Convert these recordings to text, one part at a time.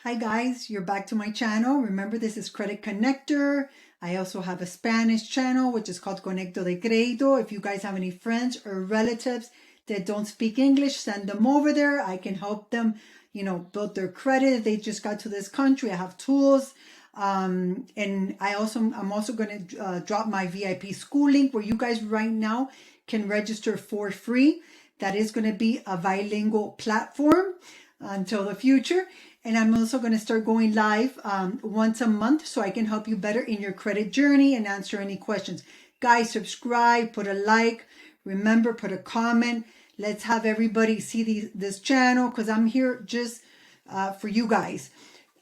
Hi guys, you're back to my channel. Remember, this is Credit Connector. I also have a Spanish channel, which is called Conecto de Crédito. If you guys have any friends or relatives that don't speak English, send them over there. I can help them, build their credit. If they just got to this country, I have tools. And I'm also going to drop my VIP school link where you guys right now can register for free. That is going to be a bilingual platform until the future. And I'm also going to start going live once a month so I can help you better in your credit journey and answer any questions. Guys, subscribe, put a like, remember, put a comment. Let's have everybody see this channel because I'm here just for you guys.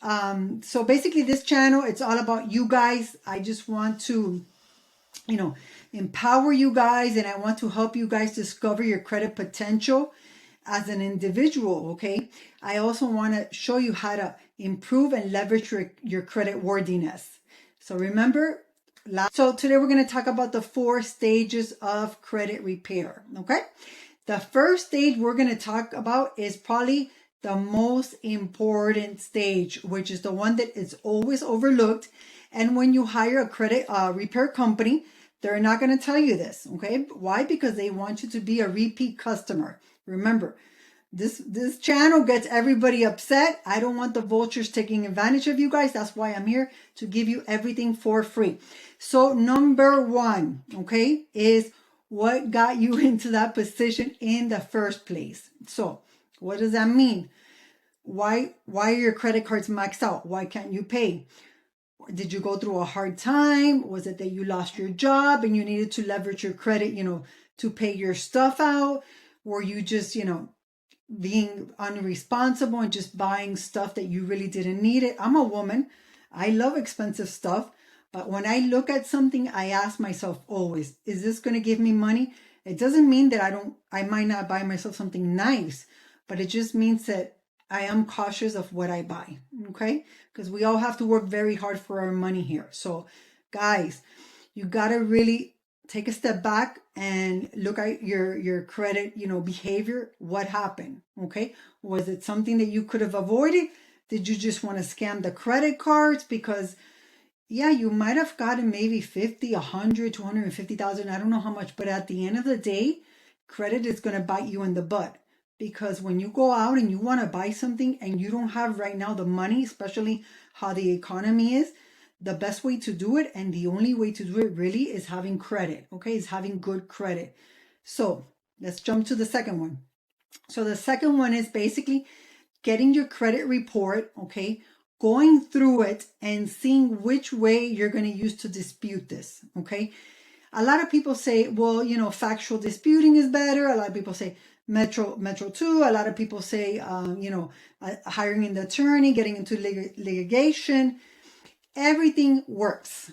So basically this channel, it's all about you guys. I just want to, empower you guys, and I want to help you guys discover your credit potential as an individual, okay? I also want to show you how to improve and leverage your credit worthiness. So remember, so today we're going to talk about the 4 stages of credit repair, okay? The first stage we're going to talk about is probably the most important stage, which is the one that is always overlooked. And when you hire a credit repair company, they're not going to tell you this, okay? Why? Because they want you to be a repeat customer. Remember, this channel gets everybody upset. I don't want the vultures taking advantage of you guys. That's why I'm here to give you everything for free. So number 1, okay, is what got you into that position in the first place. So what does that mean? Why are your credit cards maxed out? Why can't you pay? Did you go through a hard time? Was it that you lost your job and you needed to leverage your credit, to pay your stuff out? Were you just, being unresponsible and just buying stuff that you really didn't need it? I'm a woman. I love expensive stuff. But when I look at something, I ask myself always, is this going to give me money? It doesn't mean that I might not buy myself something nice, but it just means that I am cautious of what I buy, okay? Because we all have to work very hard for our money here. So guys, you got to really take a step back and look at your credit, behavior. What happened, okay? Was it something that you could have avoided? Did you just want to scam the credit cards? Because yeah, you might have gotten maybe 50, 100, 250,000. I don't know how much, but at the end of the day, credit is going to bite you in the butt. Because when you go out and you want to buy something and you don't have right now the money, especially how the economy is, the best way to do it and the only way to do it really is having credit, okay? Is having good credit. So let's jump to the second one. So the second one is basically getting your credit report, okay? Going through it and seeing which way you're going to use to dispute this, okay? A lot of people say, well, factual disputing is better. A lot of people say Metro 2. A lot of people say, hiring an attorney, getting into litigation. Everything works,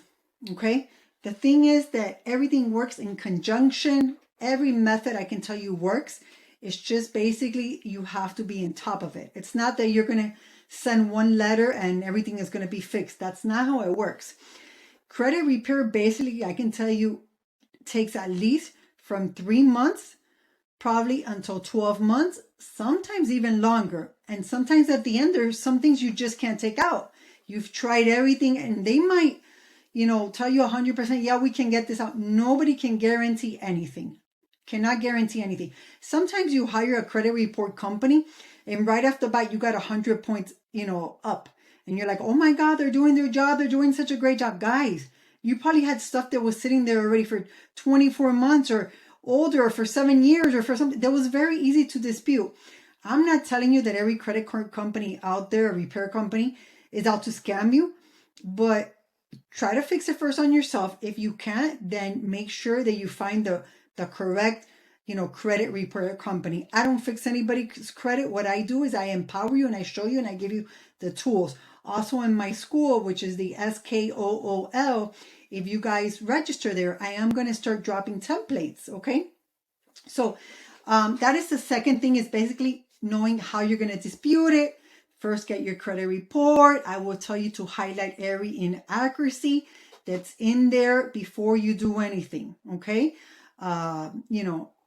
okay? The thing is that everything works in conjunction. Every method I can tell you works. It's just basically you have to be on top of it. It's not that you're going to send one letter and everything is going to be fixed. That's not how it works. Credit repair, basically, I can tell you, takes at least from 3 months, probably until 12 months, sometimes even longer. And sometimes at the end, there's some things you just can't take out. You've tried everything and they might, tell you 100%, yeah, we can get this out. Nobody can guarantee anything. Cannot guarantee anything. Sometimes you hire a credit report company and right off the bat, you got 100 points, up. And you're like, oh my God, they're doing their job. They're doing such a great job. Guys, you probably had stuff that was sitting there already for 24 months or older or for 7 years or for something that was very easy to dispute. I'm not telling you that every credit card company out there, a repair company, is out to scam you, but try to fix it first on yourself. If you can't, then make sure that you find the correct, credit repair company. I don't fix anybody's credit. What I do is I empower you and I show you and I give you the tools. Also in my school, which is the SKOOL, if you guys register there, I am going to start dropping templates, okay? So that is the second thing, is basically knowing how you're going to dispute it. First, get your credit report. I will tell you to highlight every inaccuracy that's in there before you do anything, okay?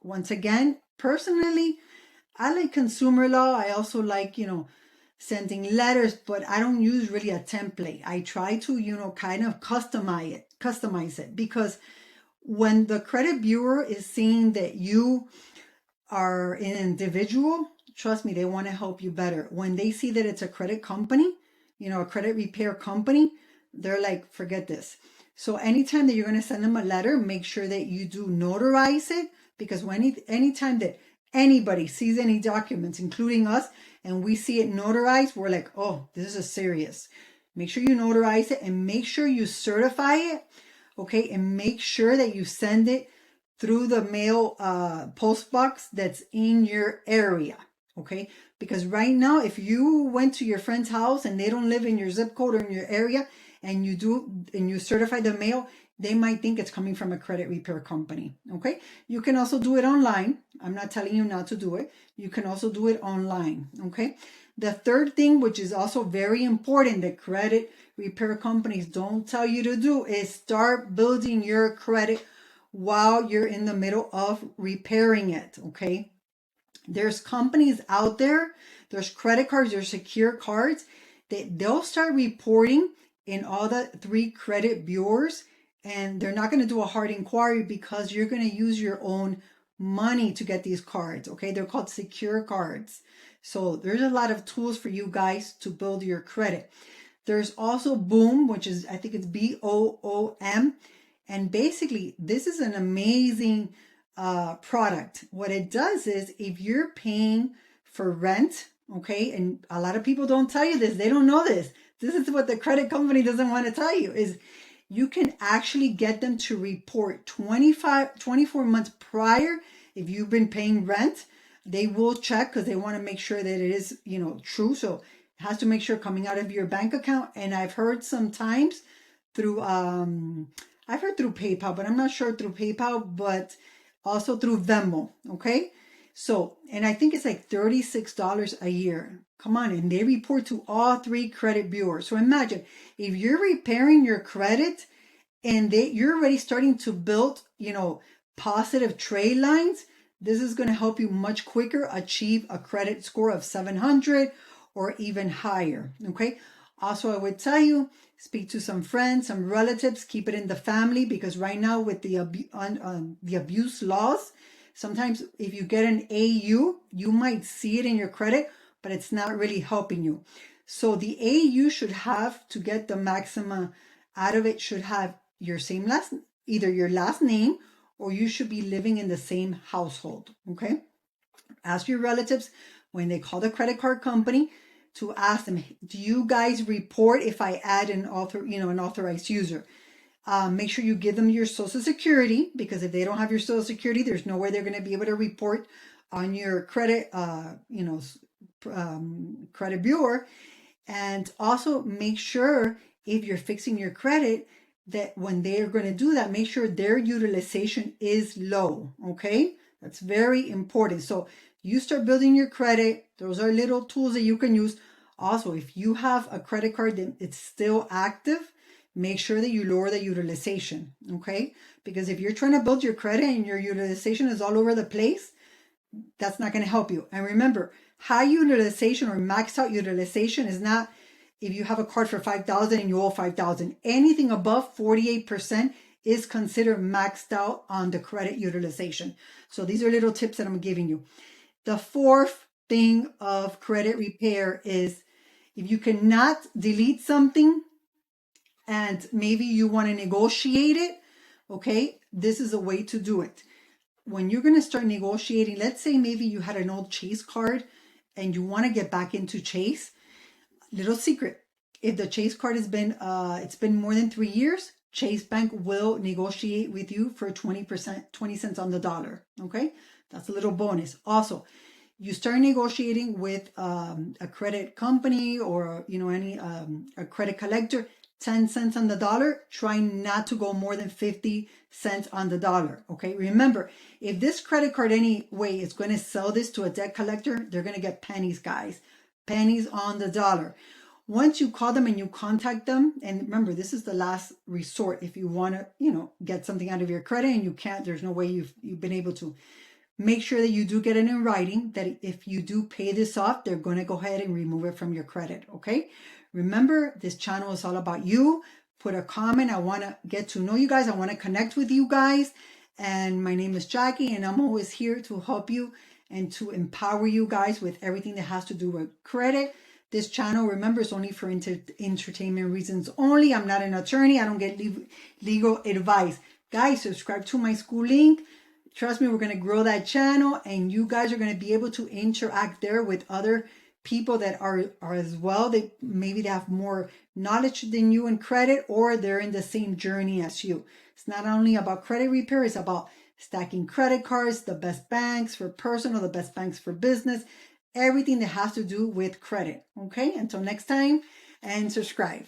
Once again, personally, I like consumer law. I also like, sending letters, but I don't use really a template. I try to, kind of customize it, because when the credit bureau is seeing that you are an individual, trust me, they want to help you better. When they see that it's a credit company, a credit repair company, they're like, forget this. So anytime that you're going to send them a letter, make sure that you do notarize it, because anytime that anybody sees any documents, including us, and we see it notarized, we're like, oh, this is serious. Make sure you notarize it, and make sure you certify it, okay? And make sure that you send it through the mail post box that's in your area, okay? Because right now, if you went to your friend's house and they don't live in your zip code or in your area, and you certify the mail, they might think it's coming from a credit repair company, okay? You can also do it online. I'm not telling you not to do it. You can also do it online, okay? The third thing, which is also very important, that credit repair companies don't tell you to do, is start building your credit while you're in the middle of repairing it, okay? There's companies out there, there's credit cards, there's secure cards, that they'll start reporting in all the 3 credit bureaus, and they're not going to do a hard inquiry because you're going to use your own money to get these cards, okay? They're called secure cards. So there's a lot of tools for you guys to build your credit. There's also Boom, which is, I think it's BOOM. And basically, this is an amazing product. What it does is, if you're paying for rent, okay, and a lot of people don't tell you this, they don't know this. This is what the credit company doesn't want to tell you, is you can actually get them to report 24 months prior. If you've been paying rent, they will check, because they want to make sure that it is, true. So it has to make sure coming out of your bank account. And I've heard sometimes through, I've heard through PayPal, but I'm not sure through PayPal, but also through Venmo, okay? So, and I think it's like $36 a year. Come on, and they report to all 3 credit bureaus. So imagine, if you're repairing your credit and you're already starting to build, positive trade lines, this is going to help you much quicker achieve a credit score of 700 or even higher, okay? Also, I would tell you, speak to some friends, some relatives, keep it in the family, because right now with the abuse laws, sometimes if you get an AU, you might see it in your credit, but it's not really helping you. So the AU should have, to get the maximum out of it, should have your same either your last name, or you should be living in the same household, okay? Ask your relatives when they call the credit card company to ask them, do you guys report if I add an authorized user? Make sure you give them your social security, because if they don't have your social security, there's no way they're going to be able to report on your credit, credit bureau. And also make sure, if you're fixing your credit, that when they're going to do that, make sure their utilization is low, okay? That's very important. So you start building your credit. Those are little tools that you can use. Also, if you have a credit card that it's still active, make sure that you lower the utilization, okay? Because if you're trying to build your credit and your utilization is all over the place, that's not going to help you. And remember, high utilization or maxed out utilization is not if you have a card for $5,000 and you owe $5,000. Anything above 48% is considered maxed out on the credit utilization. So these are little tips that I'm giving you. The fourth thing of credit repair is, if you cannot delete something and maybe you want to negotiate it, okay, this is a way to do it. When you're going to start negotiating, let's say maybe you had an old Chase card and you want to get back into Chase. Little secret, if the Chase card has been, it's been more than 3 years, Chase Bank will negotiate with you for 20%, 20 cents on the dollar, okay? That's a little bonus. Also, you start negotiating with a credit company or, a credit collector, 10 cents on the dollar, try not to go more than 50 cents on the dollar, okay? Remember, if this credit card anyway is going to sell this to a debt collector, they're going to get pennies, guys. Pennies on the dollar. Once you call them and you contact them, and remember, this is the last resort if you want to, get something out of your credit and you can't, there's no way you've been able to. make sure that you do get it in writing that if you do pay this off, they're going to go ahead and remove it from your credit. Okay. Remember, this channel is all about you. Put a comment. I want to get to know you guys. I want to connect with you guys. And my name is Jackie, and I'm always here to help you and to empower you guys with everything that has to do with credit. This channel, remember, is only for entertainment reasons only. I'm not an attorney. I don't get legal advice. Guys, subscribe to my school link. Trust me, we're going to grow that channel, and you guys are going to be able to interact there with other people that are as well. They maybe they have more knowledge than you in credit, or they're in the same journey as you. It's not only about credit repair, it's about stacking credit cards, the best banks for personal, the best banks for business, everything that has to do with credit. Okay, until next time, and subscribe.